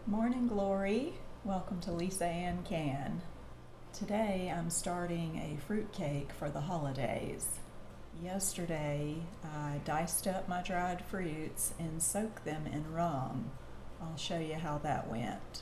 Morning Glory, welcome to Lisa Ann Can. Today I'm starting a fruitcake for the holidays. Yesterday I diced up my dried fruits and soaked them in rum. I'll show you how that went.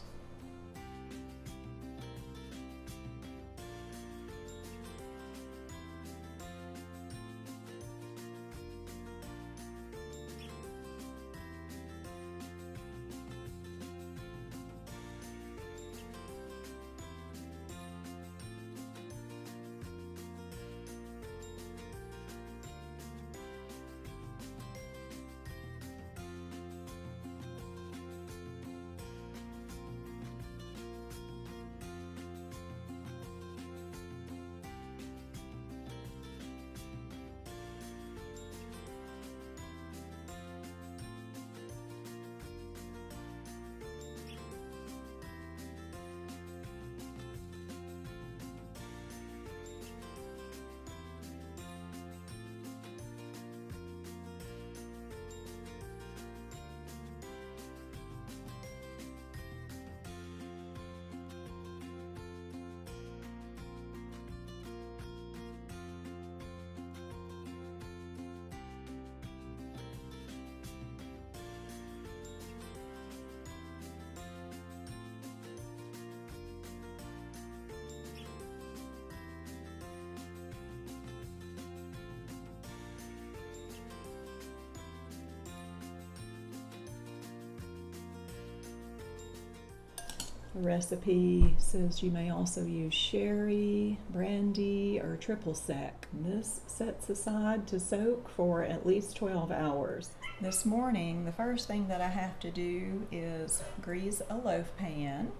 The recipe says you may also use sherry, brandy, or triple sec. This sets aside to soak for at least 12 hours. This morning, the first thing that I have to do is grease a loaf pan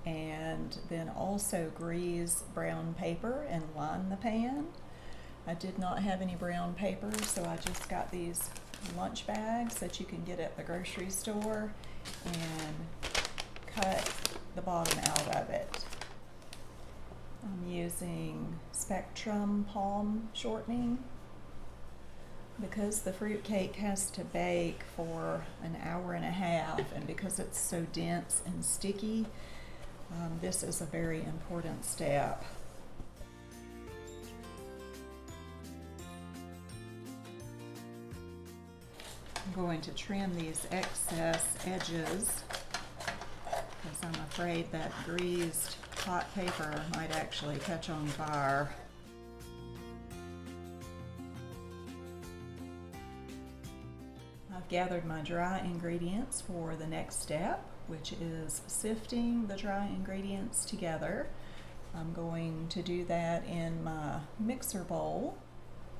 and then also grease brown paper and line the pan. I did not have any brown paper, so I just got these lunch bags that you can get at the grocery store and cut the bottom out of it. I'm using Spectrum palm shortening. Because the fruitcake has to bake for an hour and a half, and because it's so dense and sticky, this is a very important step. I'm going to trim these excess edges because I'm afraid that greased hot paper might actually catch on fire. I've gathered my dry ingredients for the next step, which is sifting the dry ingredients together. I'm going to do that in my mixer bowl.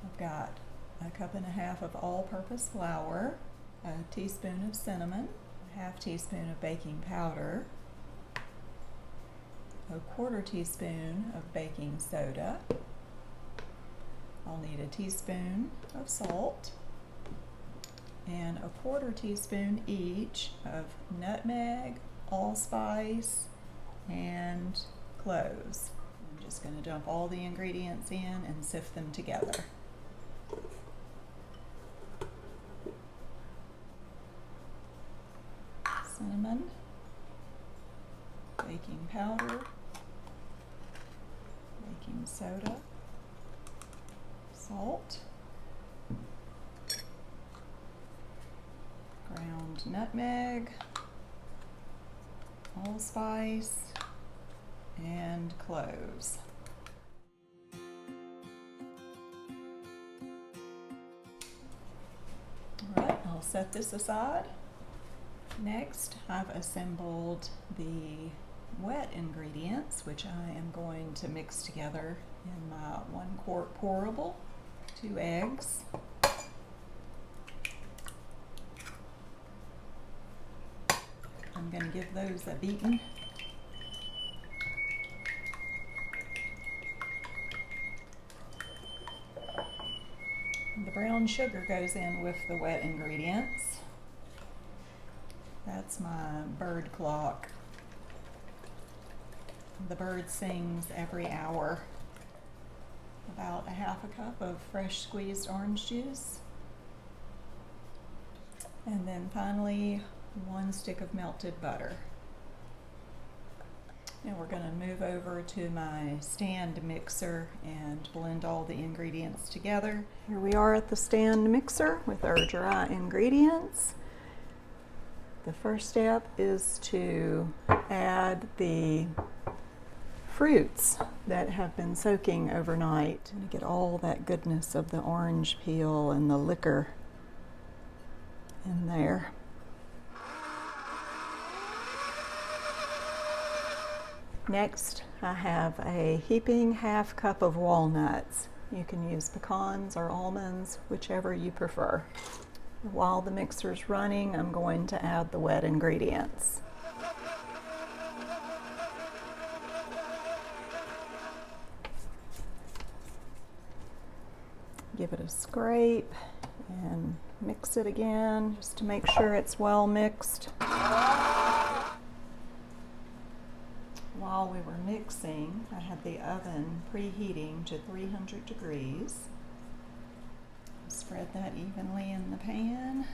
I've got a cup and a half of all-purpose flour, a teaspoon of cinnamon, a half teaspoon of baking powder, a quarter teaspoon of baking soda. I'll need a teaspoon of salt and a quarter teaspoon each of nutmeg, allspice, and cloves. I'm just going to dump all the ingredients in and sift them together. Cinnamon, baking powder, baking soda, salt, ground nutmeg, allspice, and cloves. Alright, I'll set this aside. Next, I've assembled the wet ingredients, which I am going to mix together in my 1 quart pourable, 2 eggs, I'm going to give those a beaten. The brown sugar goes in with the wet ingredients. That's my bird clock. The bird sings every hour. About a half a cup of fresh squeezed orange juice. And then finally 1 stick of melted butter. Now we're going to move over to my stand mixer and blend all the ingredients together. Here we are at the stand mixer with our dry ingredients. The first step is to add the fruits that have been soaking overnight and get all that goodness of the orange peel and the liquor in there. Next, I have a heaping half cup of walnuts. You can use pecans or almonds, whichever you prefer. While the mixer's running, I'm going to add the wet ingredients. Give it a scrape and mix it again just to make sure it's well mixed. While we were mixing, I had the oven preheating to 300 degrees. Spread that evenly in the pan.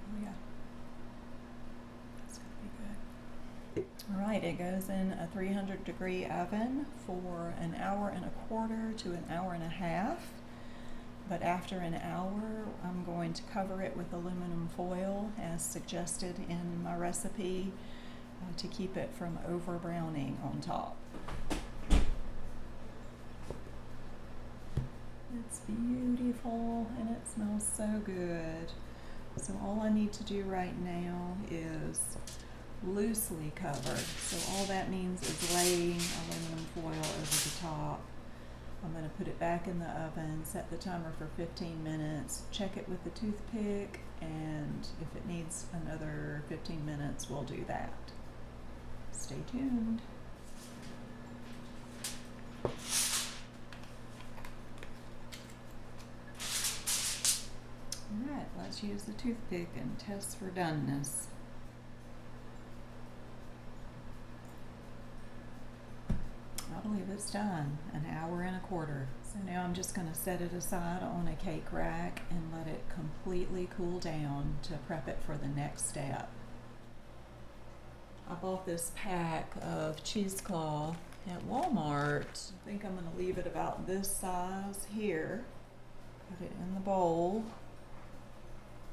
Oh yeah, that's gonna be good. All right, it goes in a 300 degree oven for an hour and a quarter to an hour and a half. But after an hour, I'm going to cover it with aluminum foil as suggested in my recipe to keep it from over browning on top. It's beautiful and it smells so good. So all I need to do right now is loosely cover. So all that means is laying aluminum foil over the top. I'm going to put it back in the oven, set the timer for 15 minutes, check it with the toothpick, and if it needs another 15 minutes, we'll do that. Stay tuned. Alright, let's use the toothpick and test for doneness. I believe it's done, an hour and a quarter. So now I'm just going to set it aside on a cake rack and let it completely cool down to prep it for the next step. I bought this pack of cheesecloth at Walmart. I think I'm going to leave it about this size here. Put it in the bowl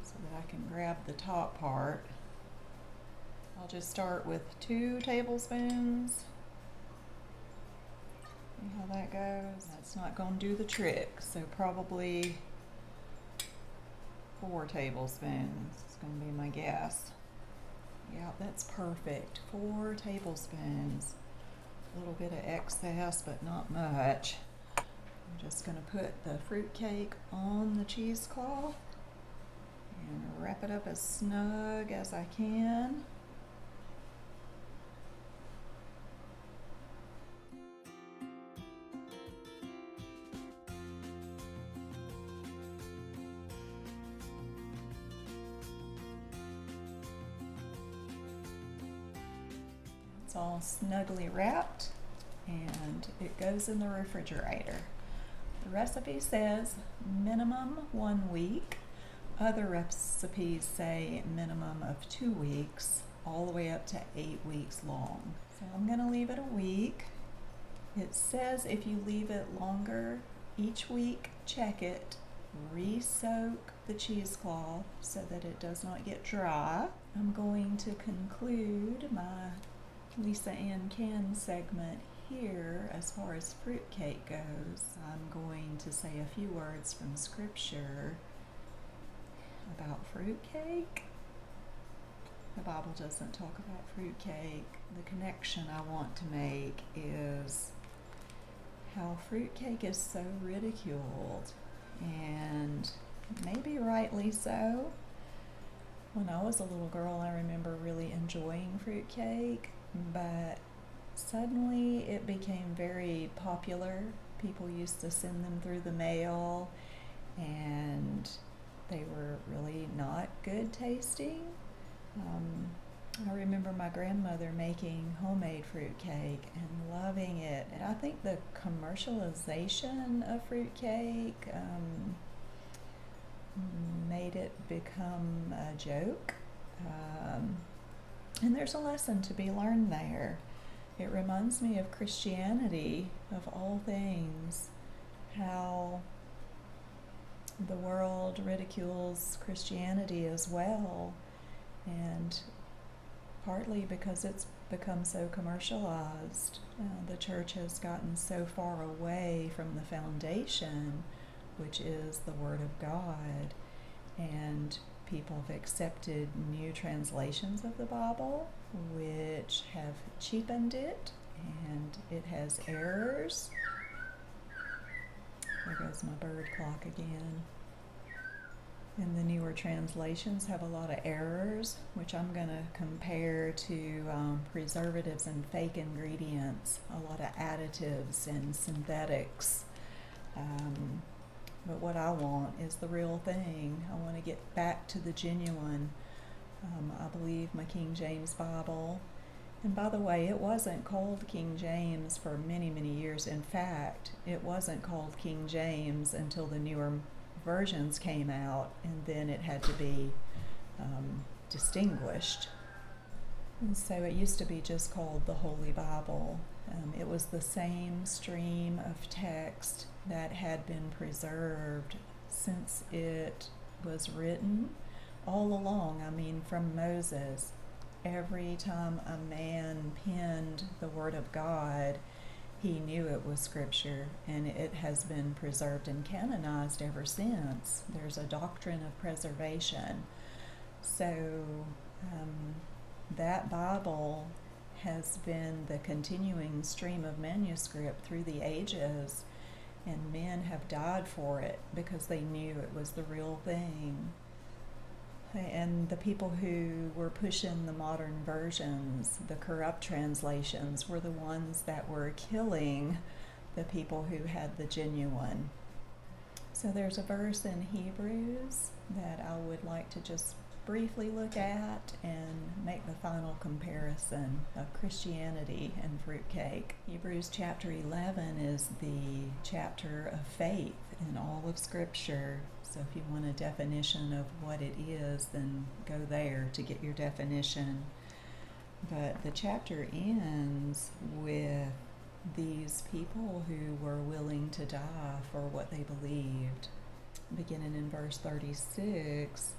so that I can grab the top part. I'll just start with 2 tablespoons. See how that goes? That's not going to do the trick, so probably 4 tablespoons is going to be my guess. Yeah, that's perfect. 4 tablespoons. A little bit of excess, but not much. I'm just going to put the fruitcake on the cheesecloth and wrap it up as snug as I can. It's all snugly wrapped and it goes in the refrigerator. The recipe says minimum 1 week. Other recipes say minimum of 2 weeks, all the way up to 8 weeks long. So I'm going to leave it a week. It says if you leave it longer, each week check it, re-soak the cheesecloth so that it does not get dry. I'm going to conclude my Lisa Ann Can segment here as far as fruitcake goes. I'm going to say a few words from scripture about fruitcake. The Bible doesn't talk about fruitcake. The connection I want to make is how fruitcake is so ridiculed, and maybe rightly so. When I was a little girl, I remember really enjoying fruitcake, but suddenly it became very popular. People used to send them through the mail, and they were really not good tasting. I remember my grandmother making homemade fruitcake and loving it. And I think the commercialization of fruitcake made it become a joke. And there's a lesson to be learned there. It reminds me of Christianity, of all things, how the world ridicules Christianity as well, and partly because it's become so commercialized. The church has gotten so far away from the foundation, which is the Word of God, and people have accepted new translations of the Bible, which have cheapened it, and it has errors. There goes my bird clock again. And the newer translations have a lot of errors, which I'm going to compare to preservatives and fake ingredients, a lot of additives and synthetics. But what I want is the real thing. I want to get back to the genuine. I believe my King James Bible. And by the way, it wasn't called King James for many, many years. In fact, it wasn't called King James until the newer versions came out, and then it had to be distinguished. And so it used to be just called the Holy Bible. It was the same stream of text that had been preserved since it was written all along. I mean, from Moses, every time a man penned the Word of God, he knew it was Scripture, and it has been preserved and canonized ever since. There's a doctrine of preservation. So that Bible has been the continuing stream of manuscript through the ages, and men have died for it because they knew it was the real thing. And the people who were pushing the modern versions, the corrupt translations, were the ones that were killing the people who had the genuine. So there's a verse in Hebrews that I would like to just briefly look at and make the final comparison of Christianity and fruitcake. Hebrews chapter 11 is the chapter of faith in all of Scripture. So if you want a definition of what it is, then go there to get your definition. But the chapter ends with these people who were willing to die for what they believed. Beginning in verse 36,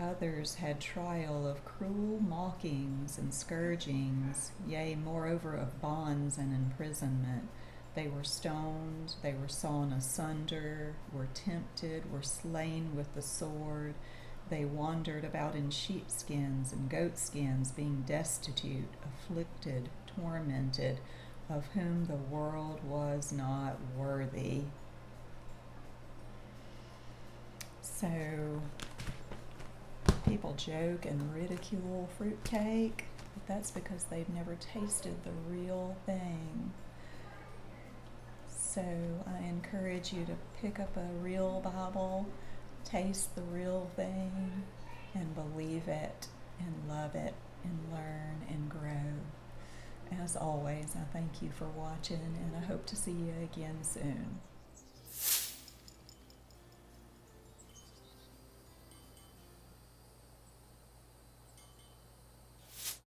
others had trial of cruel mockings and scourgings, yea, moreover of bonds and imprisonment. They were stoned, they were sawn asunder, were tempted, were slain with the sword. They wandered about in sheepskins and goatskins, being destitute, afflicted, tormented, of whom the world was not worthy. So, people joke and ridicule fruitcake, but that's because they've never tasted the real thing. So I encourage you to pick up a real Bible, taste the real thing, and believe it, and love it, and learn and grow. As always, I thank you for watching, and I hope to see you again soon.